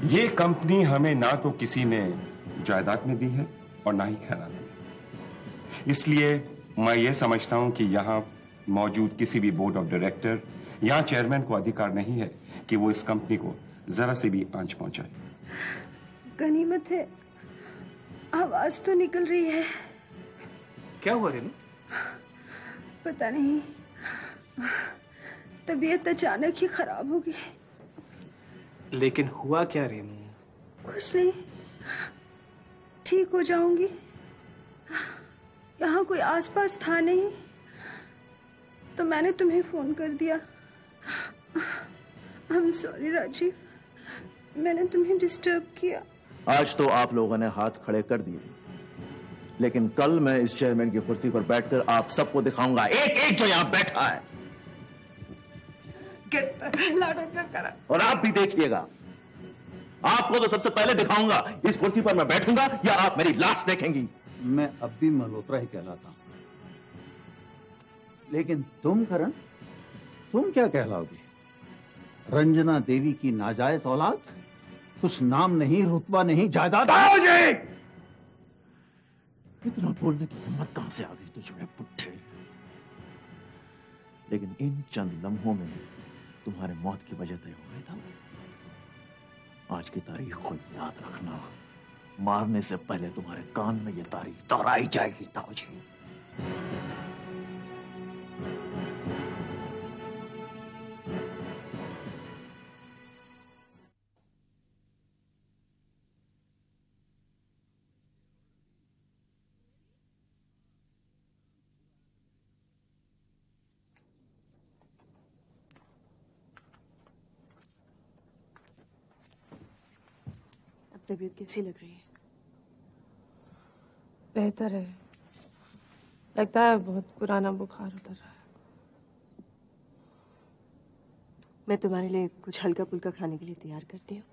ये कंपनी हमें ना तो किसी ने जायदाद में दी है और ना ही खैरात में। इसलिए मैं ये समझता हूं कि यहां मौजूद किसी भी बोर्ड ऑफ डायरेक्टर या चेयरमैन को अधिकार नहीं है कि वो इस कंपनी को जरा से भी आंच पहुंचाए। गनीमत है, आवाज तो निकल रही है। क्या हुआ रेनू? पता नहीं, तबीयत अचानक ही खराब हो गई। लेकिन हुआ क्या रेनू? कुछ नहीं, ठीक हो जाऊंगी। यहाँ कोई आसपास था नहीं तो मैंने तुम्हें फोन कर दिया। आई एम सॉरी राजीव, मैंने तुम्हें डिस्टर्ब किया। आज तो आप लोगों ने हाथ खड़े कर दिए, लेकिन कल मैं इस चेयरमैन की कुर्सी पर बैठकर आप सबको दिखाऊंगा, एक एक जो यहां बैठा है। लाड़ा करा। और आप भी देखिएगा, आपको तो सबसे पहले दिखाऊंगा इस कुर्सी पर मैं बैठूंगा या आप मेरी लाश देखेंगी। मैं अब भी मल्होत्रा ही कहलाता हूं, लेकिन तुम करण, तुम क्या कहलाओगे? रंजना देवी की नाजायज औलाद? कुछ नाम नहीं, रुतबा नहीं, जायदाद। इतना बोलने की हिम्मत कहां से आ गई तुझ में पुट्ठे? लेकिन इन चंद लम्हों में तुम्हारे मौत की वजह तय हो गई था। आज की तारीख को याद रखना, मारने से पहले तुम्हारे कान में ये तारीख दोहराई जाएगी ताऊजी। तबीयत कैसी लग रही है? बेहतर है, लगता है बहुत पुराना बुखार उतर रहा है। मैं तुम्हारे लिए कुछ हल्का फुल्का खाने के लिए तैयार करती हूँ,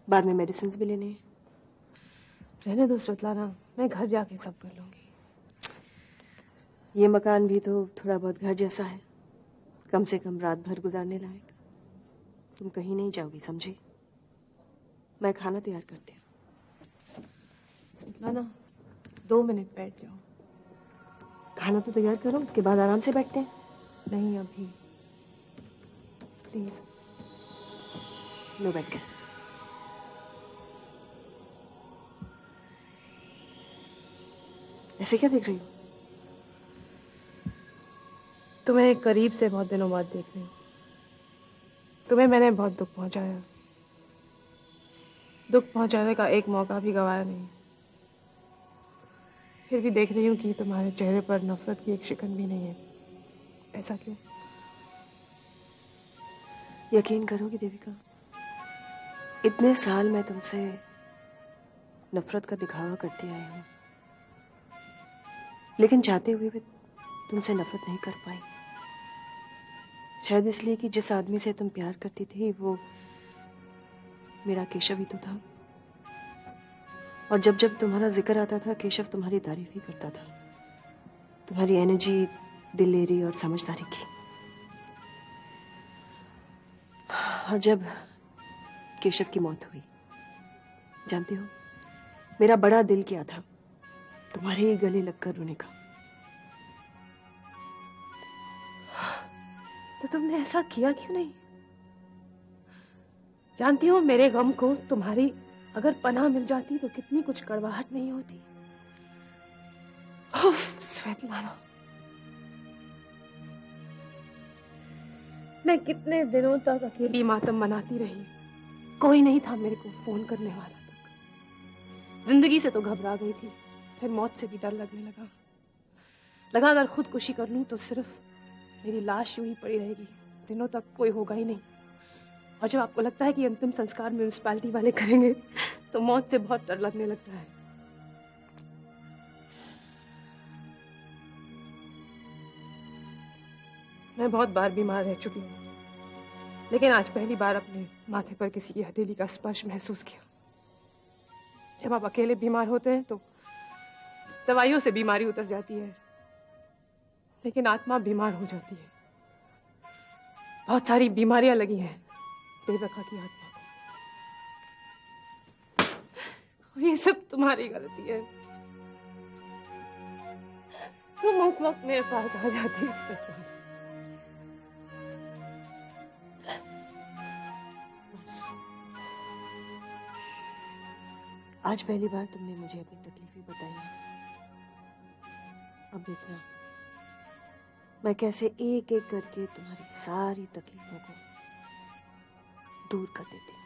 बाद में मेडिसिन भी लेने हैं। रहने दो स्वेतलाना, मैं घर जाके सब कर लूंगी। ये मकान भी तो थोड़ा बहुत घर जैसा है, कम से कम रात भर गुजारने लायक। तुम कहीं नहीं जाओगी, समझे? मैं खाना तैयार करती हूँ। स्वेतलाना, 2 मिनट बैठ जाओ। खाना तो तैयार करो, उसके बाद आराम से बैठते हैं। नहीं अभी, प्लीज। लो बैठ गए। ऐसे क्या देख रही हो? तुम्हें करीब से बहुत दिनों बाद देख रही हूँ। तुम्हें मैंने बहुत दुख पहुंचाया, दुख पहुंचाने का एक मौका भी गवाया नहीं। फिर भी देख रही हूँ कि तुम्हारे चेहरे पर नफरत की एक शिकन भी नहीं है। ऐसा क्यों? यकीन करोगी देविका, इतने साल मैं तुमसे नफरत का दिखावा करती आई हूँ, लेकिन चाहते हुए भी तुमसे नफरत नहीं कर पाई। शायद इसलिए कि जिस आदमी से तुम प्यार करती थी वो मेरा केशव ही तो था। और जब जब तुम्हारा जिक्र आता था, केशव तुम्हारी तारीफ ही करता था, तुम्हारी एनर्जी, दिलेरी और समझदारी की। और जब केशव की मौत हुई, जानती हो मेरा बड़ा दिल किया था तुम्हारे ही गले लगकर रोने का। तो तुमने ऐसा किया क्यों नहीं? जानती हो मेरे गम को तुम्हारी अगर पनाह मिल जाती तो कितनी कुछ कड़वाहट नहीं होती। स्वेतलाना, मैं कितने दिनों तक अकेली मातम मनाती रही, कोई नहीं था मेरे को फोन करने वाला तक। जिंदगी से तो घबरा गई थी, फिर मौत से भी डर लगने लगा अगर खुदकुशी कर लूं तो सिर्फ मेरी लाश यूं ही पड़ी रहेगी, दिनों तक कोई होगा ही नहीं। और जब आपको लगता है कि अंतिम संस्कार म्यूनिसिपैलिटी वाले करेंगे तो मौत से बहुत डर लगने लगता है। मैं बहुत बार बीमार रह चुकी हूँ, लेकिन आज पहली बार अपने माथे पर किसी की हथेली का स्पर्श महसूस किया। जब आप अकेले बीमार होते हैं तो दवाइयों से बीमारी उतर जाती है, लेकिन आत्मा बीमार हो जाती है। बहुत सारी बीमारियां लगी हैं देवका की आत्मा को। और ये सब तुम्हारी गलती है। तुम उस वक्त मेरे पास आ जाती इसके साथ। बस आज पहली बार तुमने मुझे अपनी तकलीफें बताई हैं। अब देखना मैं कैसे एक एक करके तुम्हारी सारी तकलीफों को दूर कर देती हूँ।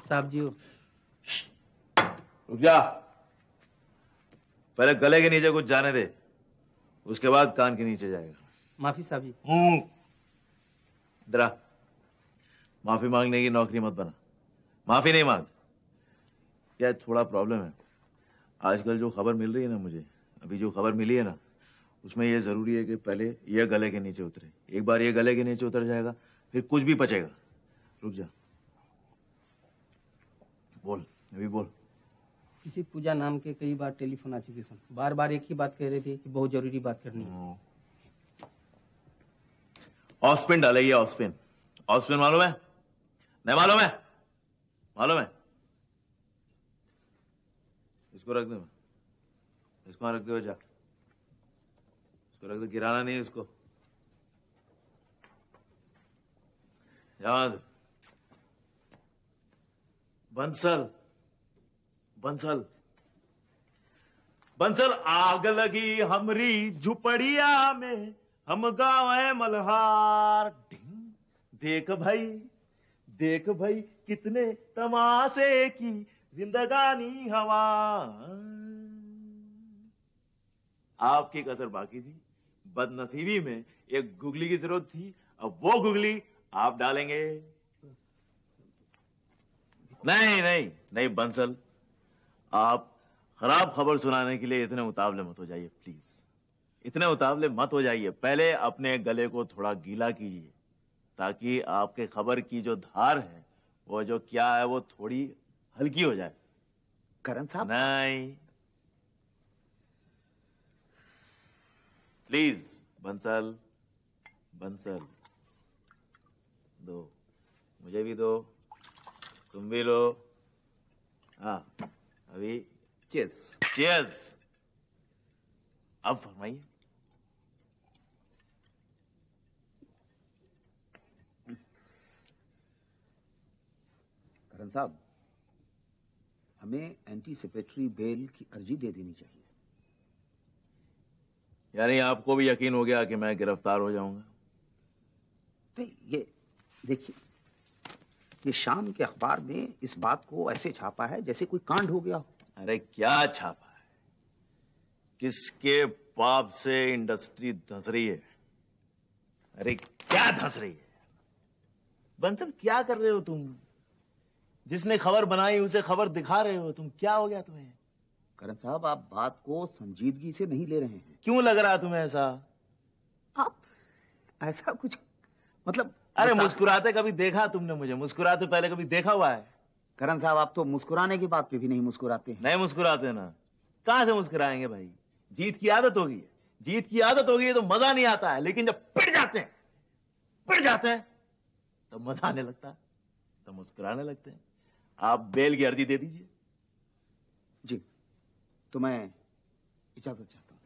साहब जी रुक जा। पहले गले के नीचे कुछ जाने दे, उसके बाद कान के नीचे जाएगा। माफी साहब जी। इधर आ। माफी मांगने की नौकरी मत बना। माफी नहीं मांग। क्या थोड़ा प्रॉब्लम है आजकल जो खबर मिल रही है ना मुझे, अभी जो खबर मिली है ना, उसमें ये जरूरी है कि पहले ये गले के नीचे उतरे। एक बार ये गले के नीचे उतर जाएगा फिर कुछ भी बचेगा। रुक जा। बोल, अभी बोल। किसी पूजा नाम के कई बार टेलीफोन आ चुके सन, बार बार एक ही बात कह रहे थे कि बहुत जरूरी बात करनी है। ऑस्पिन डालेगी। ऑस्पिन, ऑस्पिन मालूम है? नहीं मालूम है? मालूम है? इसको रख दे। इसको रख दो। जा, इसको रख दो। गिराना नहीं इसको। याद बंसल, बंसल, बंसल। आग लगी हमरी झुपड़िया में, हम गावे मल्हार। देख भाई, देख भाई, कितने तमाशे की जिंदगानी हवा। आपकी कसर बाकी थी। बदनसीबी में एक गुगली की जरूरत थी, अब वो गुगली आप डालेंगे। नहीं नहीं नहीं बंसल, आप खराब खबर सुनाने के लिए इतने उतावले मत हो जाइए प्लीज। इतने उतावले मत हो जाइए। पहले अपने गले को थोड़ा गीला कीजिए ताकि आपके खबर की जो धार है, वो जो क्या है, वो थोड़ी हल्की हो जाए। करण साहब, नहीं प्लीज बंसल, बंसल दो, मुझे भी दो, तुम भी लो। हाँ अभी चीयर्स। चीयर्स। अब फरमाइए। करण साहब, हमें एंटीसिपेटरी बेल की अर्जी दे देनी चाहिए। यानी आपको भी यकीन हो गया कि मैं गिरफ्तार हो जाऊंगा? नहीं, ये देखिए, ये शाम के अखबार में इस बात को ऐसे छापा है जैसे कोई कांड हो गया हो। अरे क्या छापा है? किसके पाप से इंडस्ट्री धंस रही है? अरे क्या धंस रही है? बंसल क्या कर रहे हो तुम? जिसने खबर बनाई उसे खबर दिखा रहे हो तुम। क्या हो गया तुम्हें? करण साहब, आप बात को संजीदगी से नहीं ले रहे हैं। क्यों लग रहा है तुम्हें ऐसा? आप ऐसा कुछ मतलब? अरे मुस्कुराते कभी देखा तुमने मुझे? मुस्कुराते पहले कभी देखा हुआ है? करण साहब, आप तो मुस्कुराने की बात पे भी नहीं मुस्कुराते हैं। नहीं मुस्कुराते ना, कहां से मुस्कुराएंगे भाई? जीत की आदत होगी है। जीत की आदत होगी है तो मजा नहीं आता है, लेकिन जब पिट जाते हैं, पिट जाते हैं, तो मजा आने लगता है, तो मुस्कुराने लगते हैं। आप बेल की अर्जी दे दीजिए। जी, तो मैं इजाजत चाहता हूं।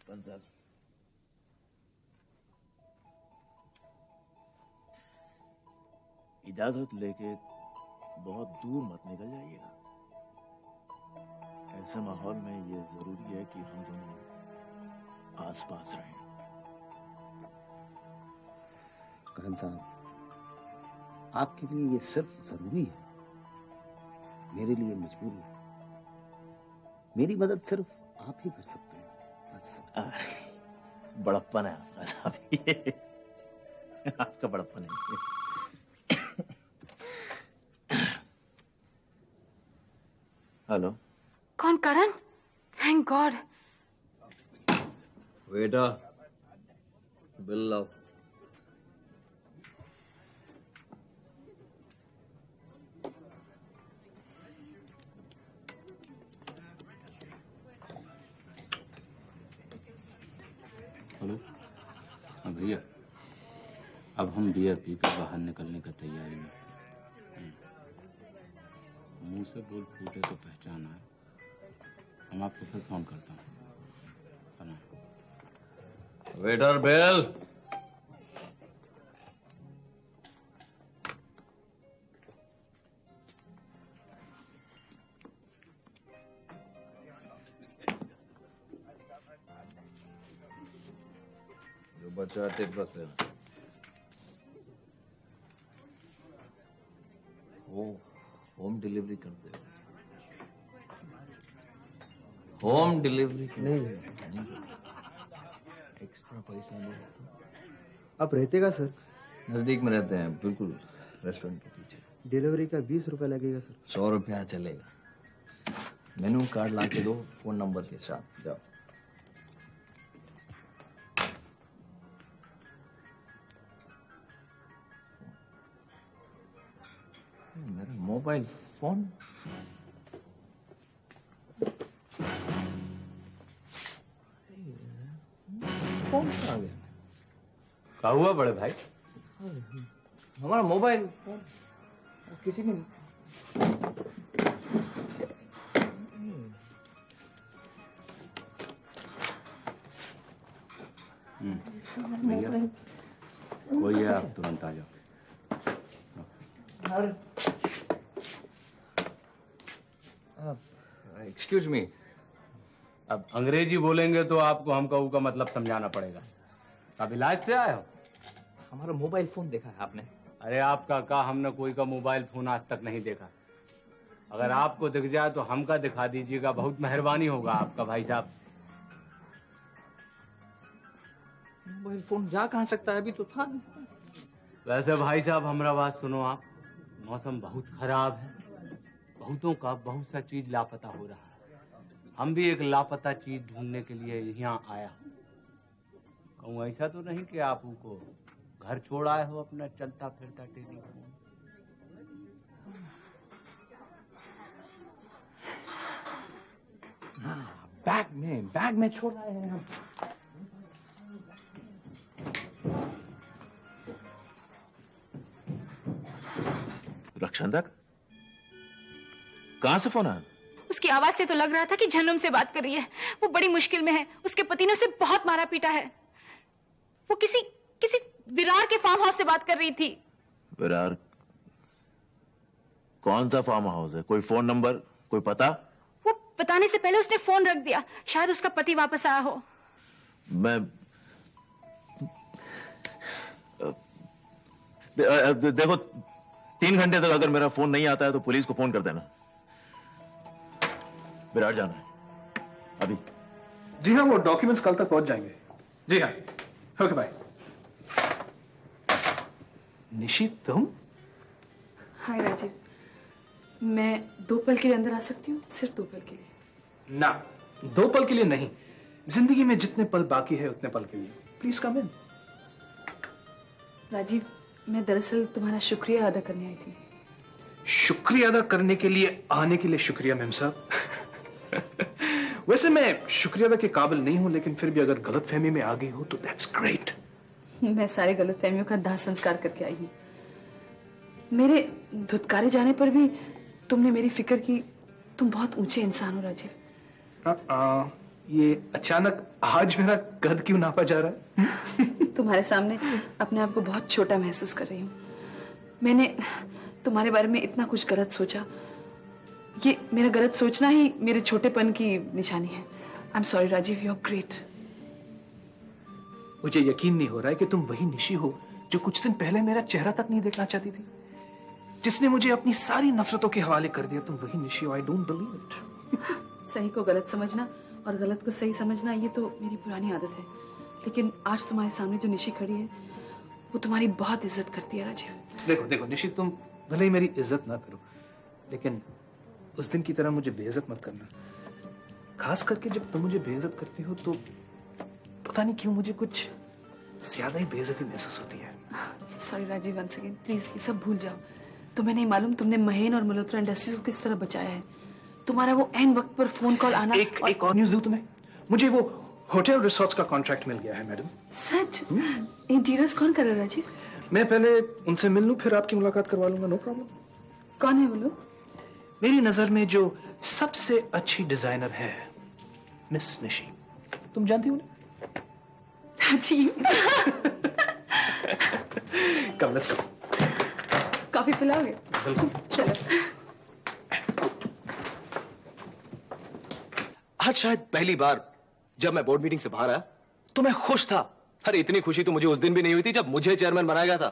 बंसल, इजाजत लेके बहुत दूर मत निकल जाइएगा। ऐसे माहौल में ये जरूरी है कि हम दोनों आसपास रहें। करण साहब, आपके लिए ये सिर्फ जरूरी है, मेरे लिए मजबूरी है। मेरी मदद सिर्फ आप ही कर सकते हैं, बस। बड़प्पन है आपका साहब, ये आपका बड़प्पन है। हेलो, कौन? करण? Thank god. बेटा, बिल लाओ। हेलो। हाँ भैया, अब हम बियर पी कर बाहर निकलने का तैयारी में। मुंह से बोल फूटे तो पहचान आए। हम आपको फिर फोन करता हूँ। Waiter bell. जो बचा टिप रख लेना। वो होम डिलीवरी करते हो? होम डिलीवरी नहीं, एक्स्ट्रा पैसा नहीं होता। आप रहते का सर? नजदीक में रहते हैं, बिल्कुल रेस्टोरेंट के पीछे। डिलीवरी का 20 रुपया लगेगा सर। 100 रुपया चलेगा। मेनू कार्ड ला के दो फोन नंबर के साथ। जाओ। मेरा मोबाइल फोन कहाँ गया? क्या हुआ बड़े भाई? हमारा मोबाइल फोन किसी ने भैया कोई है, आप तुरंत आ जाओ। Excuse me. अब अंग्रेजी बोलेंगे तो आपको हम कहू का मतलब समझाना पड़ेगा। अब इलाज से आए हो? हमारा मोबाइल फोन देखा है आपने? अरे आपका का हमने कोई का मोबाइल फोन आज तक नहीं देखा। अगर आपको दिख जाए तो हमका दिखा दीजिएगा, बहुत मेहरबानी होगा आपका भाई साहब। मोबाइल फोन जा कहाँ सकता है? अभी तो था नहीं। वैसे भाई साहब हमारा बात सुनो आप, मौसम बहुत खराब है, बहुतों का बहुत सा चीज लापता हो रहा है। हम भी एक लापता चीज ढूंढने के लिए यहाँ आया हूँ। कहूँ ऐसा तो नहीं कि आप उनको घर छोड़ आए हो अपना चलता फिरता टेलीफोन? बैग में छोड़ आए हैं हम। रक्षांतक, कहां से फोन आया? उसकी आवाज से तो लग रहा था कि जन्म से बात कर रही है। वो बड़ी मुश्किल में है, उसके पति ने उसे बहुत मारा पीटा है। वो किसी विरार के फार्म हाउस से बात कर रही थी। विरार? कौन सा फार्म हाउस है? कोई फोन नंबर, कोई पता? वो बताने से पहले उसने फोन रख दिया। शायद उसका पति वापस आया हो। मैं देखो, 3 घंटे तक अगर मेरा फोन नहीं आता है तो पुलिस को फोन कर देना। विरार जाना है अभी। जी हाँ, वो डॉक्यूमेंट्स कल तक पहुंच जाएंगे। जी हाँ, ओके बाय। निशी, तुम? हाय राजीव, मैं 2 पल के लिए अंदर आ सकती हूँ? सिर्फ 2 पल के लिए। ना, 2 पल के लिए नहीं। जिंदगी में जितने पल बाकी है उतने पल के लिए। प्लीज कम इन। राजीव, मैं दरअसल तुम्हारा शुक्रिया अदा करने आई थी। शुक्रिया अदा करने के लिए आने के लिए शुक्रिया मेम साहब। वैसे मैं शुक्रिया अदा के काबिल नहीं हूं, लेकिन फिर भी अगर गलतफहमी में आ गई हो तो दैट्स ग्रेट। मैं सारे गलतफहमियों का दाह संस्कार करके आई हूँ। मेरे धुतकारे जाने पर भी तुमने मेरी फिक्र की। तुम बहुत ऊंचे इंसान हो राजीव। ये अचानक आज मेरा कद क्यों नापा जा रहा है? तुम्हारे सामने अपने आप को बहुत छोटा महसूस कर रही हूँ। मैंने तुम्हारे बारे में इतना कुछ गलत सोचा। ये मेरा गलत सोचना ही मेरे छोटेपन की निशानी है। I am sorry Rajiv, you are great. मुझे यकीन नहीं हो रहा है कि तुम वही निशी हो जो कुछ दिन पहले मेरा चेहरा तक नहीं देखना चाहती थी, जिसने मुझे अपनी सारी नफरतों के हवाले कर दिया। तुम वही निशी हो। I don't believe it. सही को गलत समझना और गलत को सही समझना, ये तो मेरी पुरानी आदत है। लेकिन आज तुम्हारे सामने जो निशी खड़ी है वो तुम्हारी बहुत इज्जत करती है राजीव। देखो देखो निशी, तुम भले ही मेरी इज्जत ना करो, लेकिन उस दिन की तरह मुझे बेइज्जत मत करना। खास करके जब तुम मुझे बेइज्जत करती हो तो पता नहीं क्यों मुझे कुछ ज्यादा ही बेइज्जती महसूस होती है। Sorry Rajiv, once again please ये सब भूल जाओ। तुम्हें नहीं मालूम तुमने महेन और मल्होत्रा इंडस्ट्रीज को किस तरह बचाया है। तुम्हारा वो ऐन वक्त पर फोन कॉल आना। एक और न्यूज दूं तुम्हें। मुझे वो होटल रिसोर्ट्स का कॉन्ट्रैक्ट मिल गया है मैडम। सच? इंटीरियर्स कौन कर रहा है राजीव? मैं पहले उनसे मिल लूं, फिर आपकी मुलाकात करवा लूंगा। No problem. कौन है वो लोग? मेरी नजर में जो सबसे अच्छी डिजाइनर है, मिस निशी। तुम जानती हो ना? Rajiv come let's go. Coffee पिलाओगे? बिल्कुल। चलो। आज शायद पहली बार जब मैं बोर्ड मीटिंग से बाहर आया तो मैं खुश था। अरे इतनी खुशी तो मुझे उस दिन भी नहीं हुई थी जब मुझे चेयरमैन बनाया गया था।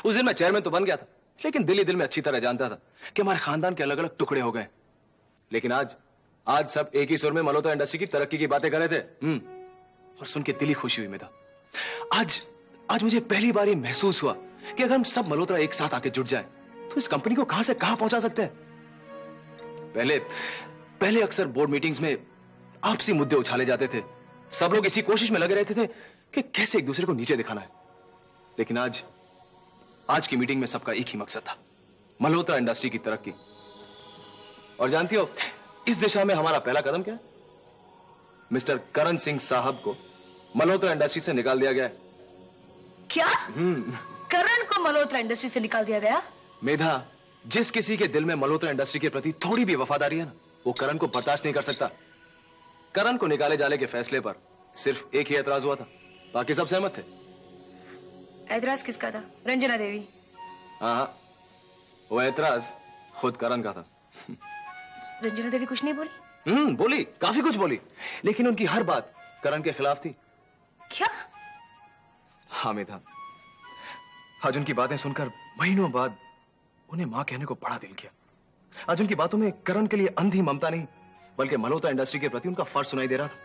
उस दिन मैं चेयरमैन तो बन गया था, लेकिन दिल ही दिल में अच्छी तरह जानता था कि हमारे खानदान के अलग अलग टुकड़े हो गए। लेकिन आज सब एक ही सुर में मल्होत्रा इंडस्ट्री की तरक्की की बातें कर रहे थे। और सुन के दिली खुशी हुई मेरा। आज मुझे पहली बार ये महसूस हुआ कि अगर हम सब मल्होत्रा एक साथ आके जुट जाए तो इस कंपनी को कहां से कहां पहुंचा सकते हैं। पहले अक्सर बोर्ड मीटिंग्स में आपसी मुद्दे उछाले जाते थे। सब लोग इसी कोशिश में लगे रहते थे कि कैसे एक दूसरे को नीचे दिखाना है। लेकिन आज की मीटिंग में सबका एक ही मकसद था, मल्होत्रा इंडस्ट्री की तरक्की। और जानती हो इस दिशा में हमारा पहला कदम क्या है? मिस्टर करण सिंह साहब को मल्होत्रा इंडस्ट्री से निकाल दिया गया है। क्या? करण को मल्होत्रा इंडस्ट्री से निकाल दिया गया? मेधा, जिस किसी के दिल में मल्होत्रा इंडस्ट्री के प्रति थोड़ी भी वफादारी है ना, वो करण को बर्दाश्त नहीं कर सकता। करण को निकाले जाने के फैसले पर सिर्फ एक ही ऐतराज हुआ था, बाकी सब सहमत थे। ऐतराज किसका था? रंजना देवी। हाँ, वो ऐतराज खुद करण का था। रंजना देवी कुछ नहीं बोली? बोली, काफी कुछ बोली, लेकिन उनकी हर बात करण के खिलाफ थी। क्या? हाँ मेधा, आज उनकी बातें सुनकर महीनों बाद उन्हें मां कहने को बड़ा दिल किया। आज उनकी बातों में करण के लिए अंधी ममता नहीं, बल्कि मल्होत्रा इंडस्ट्री के प्रति उनका फर्ज सुनाई दे रहा था।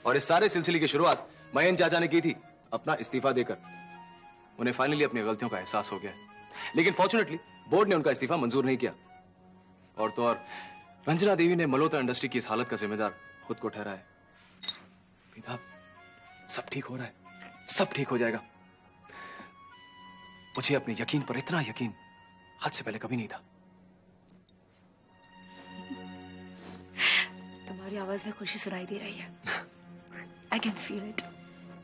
और इस सारे सिलसिले की शुरुआत मयंक चाचा ने की थी अपना इस्तीफा देकर। उन्हें फाइनली अपनी गलतियों का एहसास हो गया, लेकिन फॉर्चुनेटली बोर्ड ने उनका इस्तीफा मंजूर नहीं किया। और तो और रंजना देवी ने मल्होत्रा इंडस्ट्री की इस हालत का जिम्मेदार खुद को ठहराया। मेधा, सब ठीक हो रहा है, सब ठीक हो जाएगा। मुझे अपने यकीन पर इतना यकीन हद से पहले कभी नहीं था। तुम्हारी आवाज में खुशी सुनाई दे रही है। I can feel it.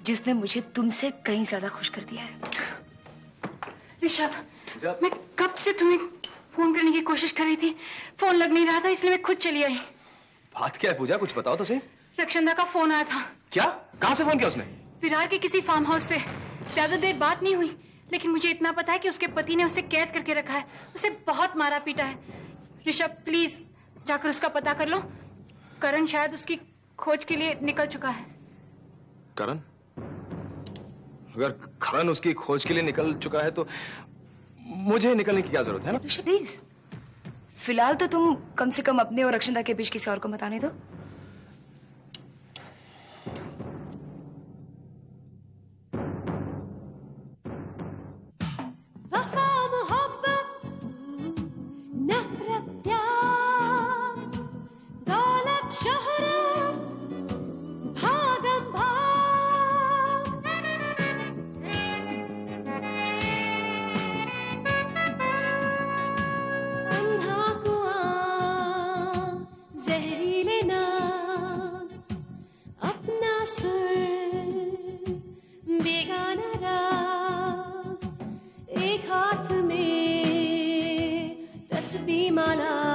जिसने मुझे तुमसे कहीं ज्यादा खुश कर दिया है। ऋषभ, मैं कब से तुम्हें फोन करने की कोशिश कर रही थी, फोन लग नहीं रहा था, इसलिए मैं खुद चली आई। बात क्या है पूजा, कुछ बताओ तो सही। रक्षंदा का फोन आया था। क्या? कहां से फोन किया उसने? विरार के किसी फार्म हाउस से। ज्यादा देर बात नहीं हुई, लेकिन मुझे इतना पता है कि उसके पति ने उसे कैद करके रखा है, उसे बहुत मारा पीटा है। ऋषभ प्लीज जाकर उसका पता कर लो। करण शायद उसकी खोज के लिए निकल चुका है। करण? अगर करण उसकी खोज के लिए निकल चुका है तो मुझे निकलने की क्या जरूरत है ना? ऋषभ प्लीज, फिलहाल तो तुम कम से कम अपने और रक्षंदा के बीच किसी और को मत आने दो। माला